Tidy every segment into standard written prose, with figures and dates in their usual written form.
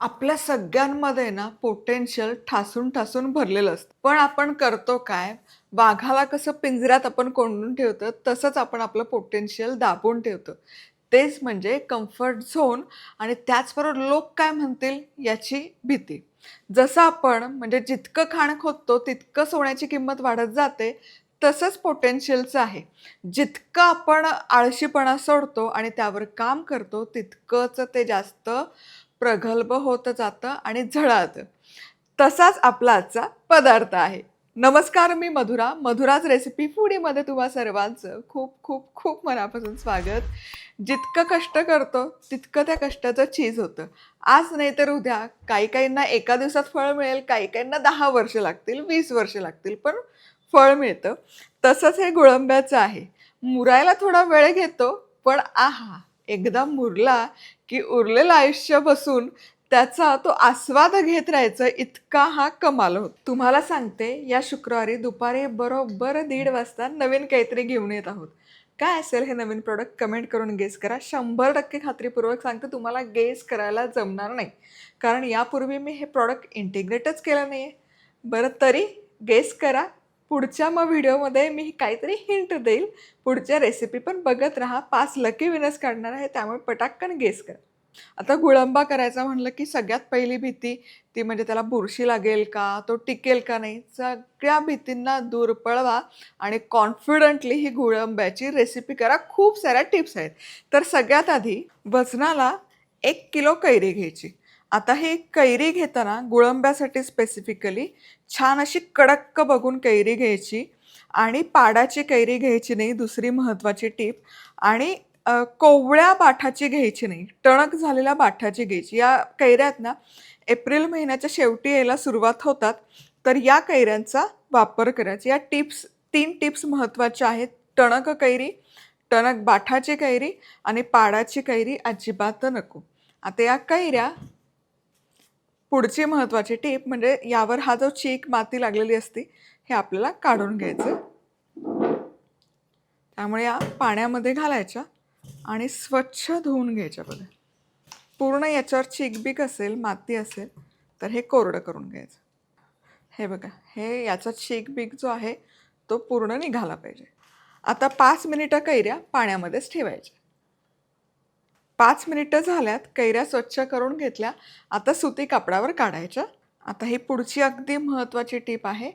आपल्या सगळ्यांमध्ये ना पोटेन्शियल ठासून ठासून भरलेलं असतं. पण आपण करतो काय? वाघाला कसं पिंजऱ्यात आपण कोंडून ठेवतो, तसंच आपण आपलं पोटेन्शियल दाबून ठेवतो. तेच म्हणजे कम्फर्ट झोन आणि त्याचबरोबर लोक काय म्हणतील याची भीती. जसं आपण म्हणजे जितकं खाणं खोदतो, तितकं सोन्याची किंमत वाढत जाते, तसंच पोटेन्शियलचं आहे. जितकं आपण आळशीपणा सोडतो आणि त्यावर काम करतो, तितकंच ते जास्त प्रगल्भ होत जातं आणि झळाळतं. तसाच आपला आजचा पदार्थ आहे. नमस्कार, मी मधुरा. मधुराज रेसिपी फूडीमध्ये तुम्हा सर्वांचं खूप खूप खूप मनापासून स्वागत. जितकं कष्ट करतो, तितकं त्या कष्टाचं चीज होतं. आज नाही तर उद्या काही काहींना एका दिवसात फळ मिळेल, काही काहींना 10 वर्ष लागतील, 20 वर्ष लागतील, पण फळ मिळतं. तसंच हे गुळंब्याचं आहे. मुरायला थोडा वेळ घेतो, पण आहा! एकदा मुरला की उरलेलं आयुष्य बसून त्याचा तो आस्वाद घेत राहायचं इतका हा कमाल होतो. तुम्हाला सांगते, या शुक्रवारी दुपारी बरोबर 1:30 वाजता नवीन काहीतरी घेऊन येत आहोत. काय असेल हे नवीन प्रॉडक्ट कमेंट करून गेस करा. 100% खात्रीपूर्वक सांगते तुम्हाला गेस करायला जमणार नाही. कारण यापूर्वी मी हे प्रॉडक्ट इंटिग्रेटच केलं नाहीये. बरं तरी गेस करा. पुढच्या मग व्हिडिओमध्ये मी काहीतरी हिंट देईल. पुढच्या रेसिपी पण बघत राहा. 5 लकी विनर्स काढणार आहे, त्यामुळे पटाक्कन गेस करा. आता गुळंबा करायचा म्हटलं की सगळ्यात पहिली भीती ती म्हणजे त्याला बुरशी लागेल का? तो टिकेल का नाही? सगळ्या भीतींना दूर पळवा आणि कॉन्फिडंटली ही गुळंब्याची रेसिपी करा. खूप साऱ्या टिप्स आहेत. तर सगळ्यात आधी वजनाला 1 किलो कैरी घ्यायची. आता ही कैरी घेताना गुळंब्यासाठी स्पेसिफिकली छान अशी कडक्क बघून कैरी घ्यायची आणि पाडाची कैरी घ्यायची नाही, दुसरी महत्त्वाची टिप. आणि कोवळ्या बाठाची घ्यायची नाही, टणक झालेल्या बाठाची घ्यायची. या कैऱ्या आहेत ना, एप्रिल महिन्याच्या शेवटी यायला सुरुवात होतात, तर या कैऱ्यांचा वापर करायचा. या टिप्स 3 टिप्स महत्त्वाच्या आहेत. टणक कैरी, टणक बाठाची कैरी आणि पाडाची कैरी अजिबात नको. आता या कैऱ्या पुढची महत्त्वाची टिप म्हणजे यावर हा जो चीक, माती लागलेली असते, हे आपल्याला काढून घ्यायचं. त्यामुळे या पाण्यामध्ये घालायच्या आणि स्वच्छ धुवून घ्यायच्या बघा. पूर्ण याच्यावर चिकबीक असेल, माती असेल, तर हे कोरडं करून घ्यायचं. हे बघा, हे याचा चिकबीक जो आहे तो पूर्ण निघाला पाहिजे. आता 5 मिनिटं कैऱ्या पाण्यामध्येच ठेवायच्या. 5 मिनिटं झाल्यात, कैऱ्या स्वच्छ करून घेतल्या. आता सुती कापडावर काढायच्या. आता ही पुढची अगदी महत्त्वाची टीप आहे.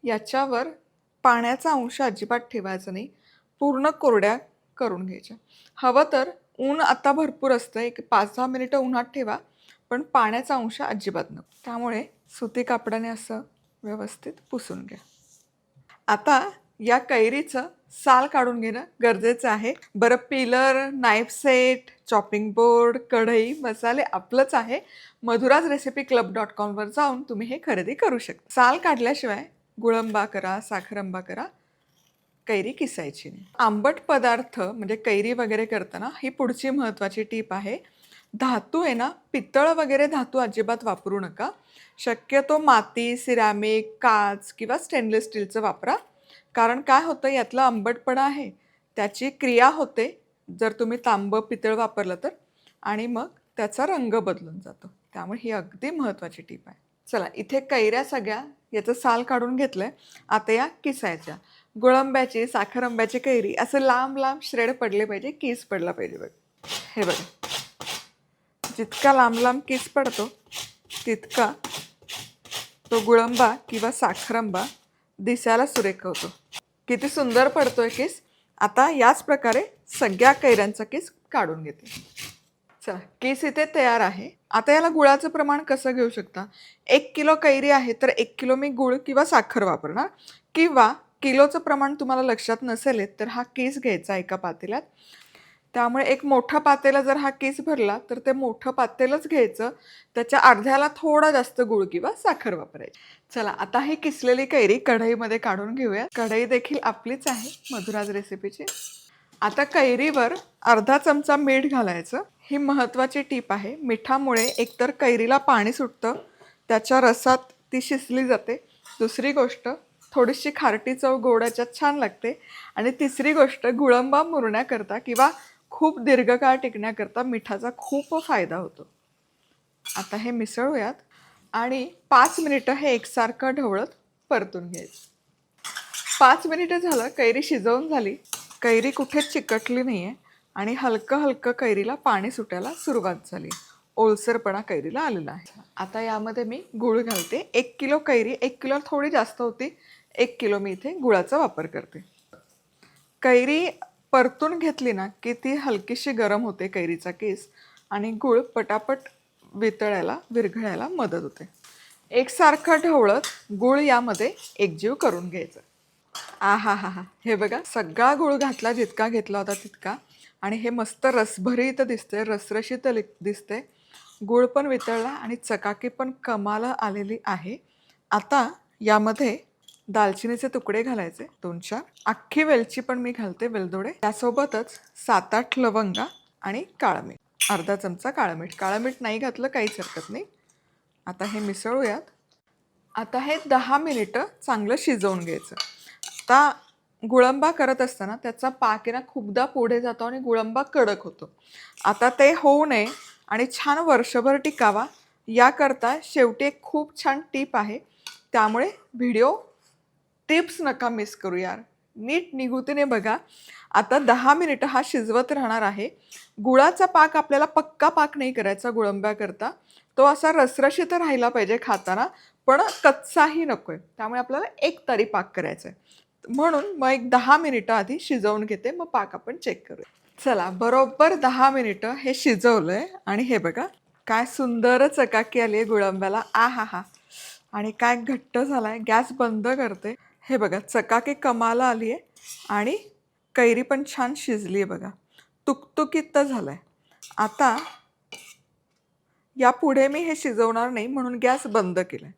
याच्यावर पाण्याचा अंश अजिबात ठेवायचा नाही. पूर्ण कोरड्या करून घ्यायच्या. हवं तर ऊन आता भरपूर असतं, एक 5-10 मिनिटं उन्हात ठेवा, पण पाण्याचा अंश अजिबात नको. त्यामुळे सुती कापडाने असं व्यवस्थित पुसून घ्या. आता या कैरीचं साल काढून घेणं गरजेचं आहे. बरं, pillar, knife set, chopping board, कढई, मसाले आपलंच आहे. madhurasrecipeclub.com वर जाऊन तुम्ही हे खरेदी करू शकता. साल काढल्याशिवाय गुळंबा करा, साखरंबा करा, कैरी किसायची नाही. आंबट पदार्थ म्हणजे कैरी वगैरे करताना ही पुढची महत्त्वाची टीप आहे. धातू आहे ना, पितळ वगैरे धातू अजिबात वापरू नका. शक्यतो माती, सिरॅमिक, काच किंवा स्टेनलेस स्टीलचं वापरा. कारण काय होतं, यातला आंबटपणा आहे, त्याची क्रिया होते जर तुम्ही तांबं, पितळ वापरलं तर, आणि मग त्याचा रंग बदलून जातो. त्यामुळे ही अगदी महत्त्वाची टीप आहे. चला, इथे कैऱ्या सगळ्या याचं साल काढून घेतलंय. आता या किसायच्या. गुळंब्याची, साखरंब्याची कैरी असं लांब लांब श्रेड पडले पाहिजे, किस पडला पाहिजे बघ. हे बघा, जितका लांब लांब किस पडतो तितका तो गुळंबा किंवा साखरंबा दिसायला सुरेख होतो. किती सुंदर पडतोय किस. आता याच प्रकारे सगळ्या कैऱ्यांचा किस काढून घेते. चला, किस इथे तयार आहे. आता याला गुळाचं प्रमाण कसं घेऊ शकता? 1 किलो कैरी आहे तर 1 किलो मी गुळ किंवा साखर वापरणार, किंवा किलोचं प्रमाण तुम्हाला लक्षात नसेल तर हा किस घ्यायचा एका पातेल्यात. त्यामुळे एक मोठं पातेलं जर हा किस भरला तर ते मोठं पातेलच घ्यायचं, त्याच्या अर्ध्याला थोडा जास्त गूळ किंवा साखर वापरायची. चला, आता ही किसलेली कैरी कढईमध्ये काढून घेऊया. कढई देखील आपलीच आहे, मधुराज रेसिपीची. आता कैरीवर अर्धा चमचा मीठ घालायचं. ही महत्त्वाची टीप आहे. मिठामुळे एकतर कैरीला पाणी सुटतं, त्याच्या रसात ती शिजली जाते. दुसरी गोष्ट, थोडीशी खारटी चव गोड याच्यात छान लागते. आणि तिसरी गोष्ट, गुळंबा मुरण्याकरता किंवा खूप दीर्घकाळ टिकण्याकरता मिठाचा खूप फायदा होतो. आता हे मिसळूयात आणि 5 मिनिटं हे एकसारखं ढवळत परतून घ्यायचं. 5 मिनिटं झालं, कैरी शिजवून झाली. कैरी कुठेच चिकटली नाहीये आणि हलकं हलकं कैरीला पाणी सुटायला सुरुवात झाली. ओलसरपणा कैरीला आलेला आहे. आता यामध्ये मी गूळ घालते. 1 किलो कैरी, 1 किलो थोडी जास्त होती, 1 किलो मी इथे गुळाचा वापर करते. कैरी परतून घेतली ना की ती हलकीशी गरम होते कैरीचा किस आणि गूळ पटापट विरघळायला मदत होते. एकसारखं ढवळत गूळ यामध्ये एकजीव करून घ्यायचं. हा हा हा, हे बघा, सगळा गूळ घातला जितका घेतला होता तितका आणि हे मस्त रसभरीत दिसते, रसरशीत दिसते. गूळ पण वितळला आणि चकाकी पण कमाल आलेली आहे. आता यामध्ये दालचिनीचे तुकडे घालायचे 2-4. अख्खी वेलची पण मी घालते, वेलदोडे. त्यासोबतच 7-8 लवंगा आणि काळं मीठ, अर्धा चमचा काळं मीठ. काळं मीठ नाही घातलं काहीच हरकत नाही. आता हे मिसळूयात. आता हे 10 मिनिटं चांगलं शिजवून घ्यायचं. आता गुळंबा करत असताना त्याचा पाक आहे ना खूपदा पुढे जातो आणि गुळंबा कडक होतो. आता ते होऊ नये आणि छान वर्षभर टिकावा याकरता शेवटी एक खूप छान टीप आहे. त्यामुळे व्हिडिओ टिप्स नका मिस करू यार, नीट निगुतीने बघा. आता 10 मिनिटं हा शिजवत राहणार आहे. गुळाचा पाक आपल्याला पक्का पाक नाही करायचा गुळंब्याकरता. तो असा रसरशीत राहिला पाहिजे खाताना, पण कच्चाही नकोय. त्यामुळे आपल्याला एक तरी पाक करायचा आहे. म्हणून मग एक 10 मिनिटं आधी शिजवून घेते, मग पाक आपण चेक करूया. चला, बरोबर 10 मिनिटं हे शिजवलंय आणि हे बघा काय सुंदर चकाकी आली आहे गुळंब्याला. आ हा हा, आणि काय घट्ट झालाय. गॅस बंद करते. हे बघा, चकाकी कमाला आली आहे आणि कैरी पण छान शिजली आहे बघा, तुकतुकीत झालाय. आता यापुढे मी हे शिजवणार नाही म्हणून गॅस बंद केलाय.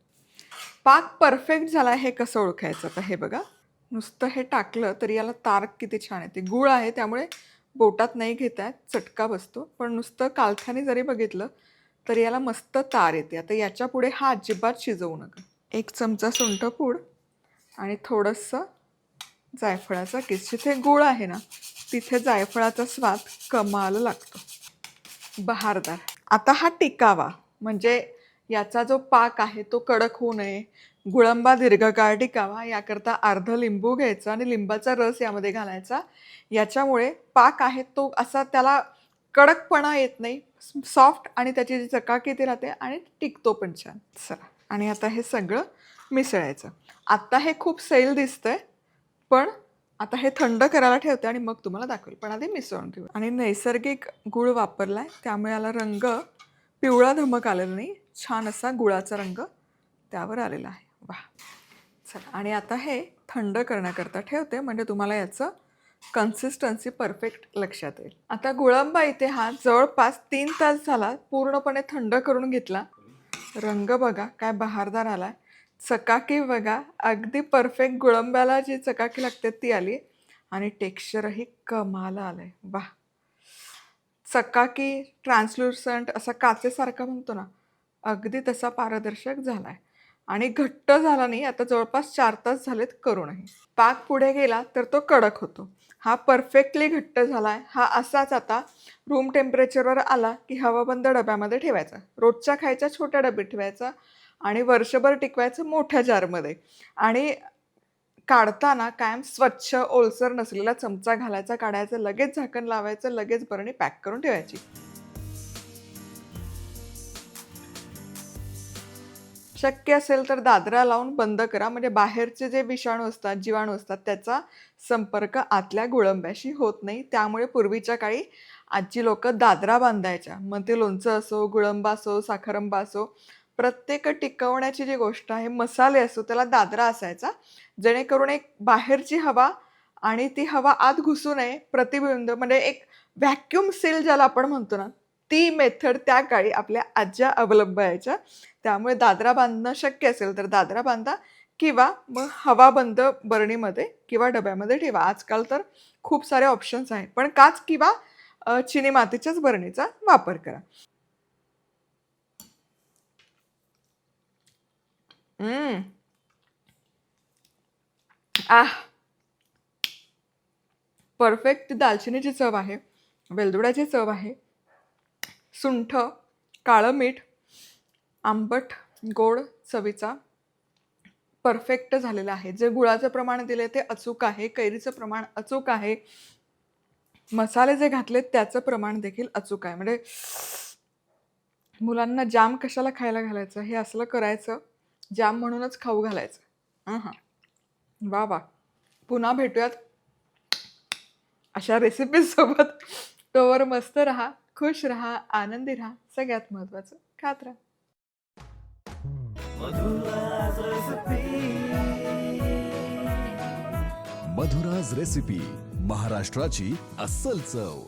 पाक परफेक्ट झाला हे कसं ओळखायचं? आता हे बघा, नुसतं हे टाकलं तरी याला तार किती छान येते. गूळ आहे त्यामुळे बोटात नाही घेतायत, चटका बसतो, पण नुसतं कालथ्याने जरी बघितलं तरी याला मस्त तार येते. आता याच्या पुढे हा अजिबात शिजवू नका. 1 चमचा सुंठपूड आणि थोडंसं जायफळाचा किस. जिथे गूळ आहे ना तिथे जायफळाचा स्वाद कमाल लागतो, बहारदार. आता हा टिकावा म्हणजे याचा जो पाक आहे तो कडक होऊ नये, गुळंबा दीर्घकाळ टिकावा याकरता अर्ध लिंबू घ्यायचा आणि लिंबाचा रस यामध्ये घालायचा. याच्यामुळे पाक आहे तो असा त्याला कडकपणा येत नाही, सॉफ्ट, आणि त्याची जी चकाकी ती राहते आणि टिकतो पण छान. चला, आणि आता हे सगळं मिसळायचं. आता हे खूप सैल दिसतंय, पण आता हे थंड करायला ठेवते आणि मग तुम्हाला दाखवेल. पण आधी मिसळून घेऊ. आणि नैसर्गिक गूळ वापरलाय त्यामुळे याला रंग पिवळा धमक आलेला नाही, छान असा गुळाचा रंग त्यावर आलेला आहे. वा, चला, आणि आता हे थंड करण्याकरता ठेवते म्हणजे तुम्हाला याचं कन्सिस्टन्सी परफेक्ट लक्षात येईल. आता गुळंबा इथे हा जवळपास 3 तास झाला पूर्णपणे थंड करून घेतला. रंग बघा काय बहारदार आलाय, चकाकी बघा अगदी परफेक्ट गुळंब्याला जी चकाकी लागते ती आली आणि टेक्स्चरही कमाल आलंय. वा, चकाकी ट्रान्सल्युसंट असा काचेसारखा म्हणतो ना, अगदी तसा पारदर्शक झालाय आणि घट्ट झाला नाही. आता जवळपास 4 तास झालेत करूनही. पाक पुढे गेला तर तो कडक होतो. हा परफेक्टली घट्ट झालाय. हा असाच आता रूम टेम्परेचरवर आला की हवाबंद डब्यामध्ये ठेवायचा. रोजच्या खायच्या छोट्या डब्यात ठेवायचा आणि वर्षभर टिकवायचं मोठ्या जारमध्ये. आणि काढताना कायम स्वच्छ ओलसर नसलेला चमचा घालायचा, काढायचं, लगेच झाकण लावायचं, लगेच बरणी पॅक करून ठेवायची. शक्य असेल तर दादरा लावून बंद करा म्हणजे बाहेरचे जे विषाणू असतात, जीवाणू असतात, त्याचा संपर्क आतल्या गुळंब्याशी होत नाही. त्यामुळे पूर्वीच्या काळी आजी लोक दादरा बांधायच्या. मग ते लोणचं असो, गुळंबा असो, साखरंबा असो, प्रत्येक टिकवण्याची जी गोष्ट आहे, मसाले असो, त्याला दादरा असायचा, जेणेकरून एक बाहेरची हवा आणि ती हवा आत घुसू नये, प्रतिबिंब म्हणजे एक व्हॅक्यूम सील ज्याला आपण म्हणतो ना, ती मेथड त्या काळी आपल्या आज्या अवलंबायच्या. त्यामुळे दादरा बांधणं शक्य असेल तर दादरा बांधा किंवा मग हवाबंद बरणीमध्ये किंवा डब्यामध्ये ठेवा. आजकाल तर खूप सारे ऑप्शन्स आहेत, पण काच किंवा चिनी मातीच्याच बरणीचा वापर करा. आह, परफेक्ट दालचिनीची चव आहे, वेलदोड्याची चव आहे, सुंठ, काळं मीठ आंबट गोड चवीचा परफेक्ट झालेला आहे. जे गुळाचं प्रमाण दिले ते अचूक आहे, कैरीचं प्रमाण अचूक आहे, मसाले जे घातलेत त्याचं प्रमाण देखील अचूक आहे. म्हणजे मुलांना जाम कशाला खायला घालायचं, हे असलं करायचं, जाम म्हणूनच खाऊ घालायचं. हां, वा वा. पुन्हा भेटूयात अशा रेसिपीजसोबत. तोवर मस्त राहा, खुश राहा, आनंदी राहा, सगळ्यात महत्त्वाचं खात राहा. मधुराज रेसिपी, महाराष्ट्राची अस्सल चव.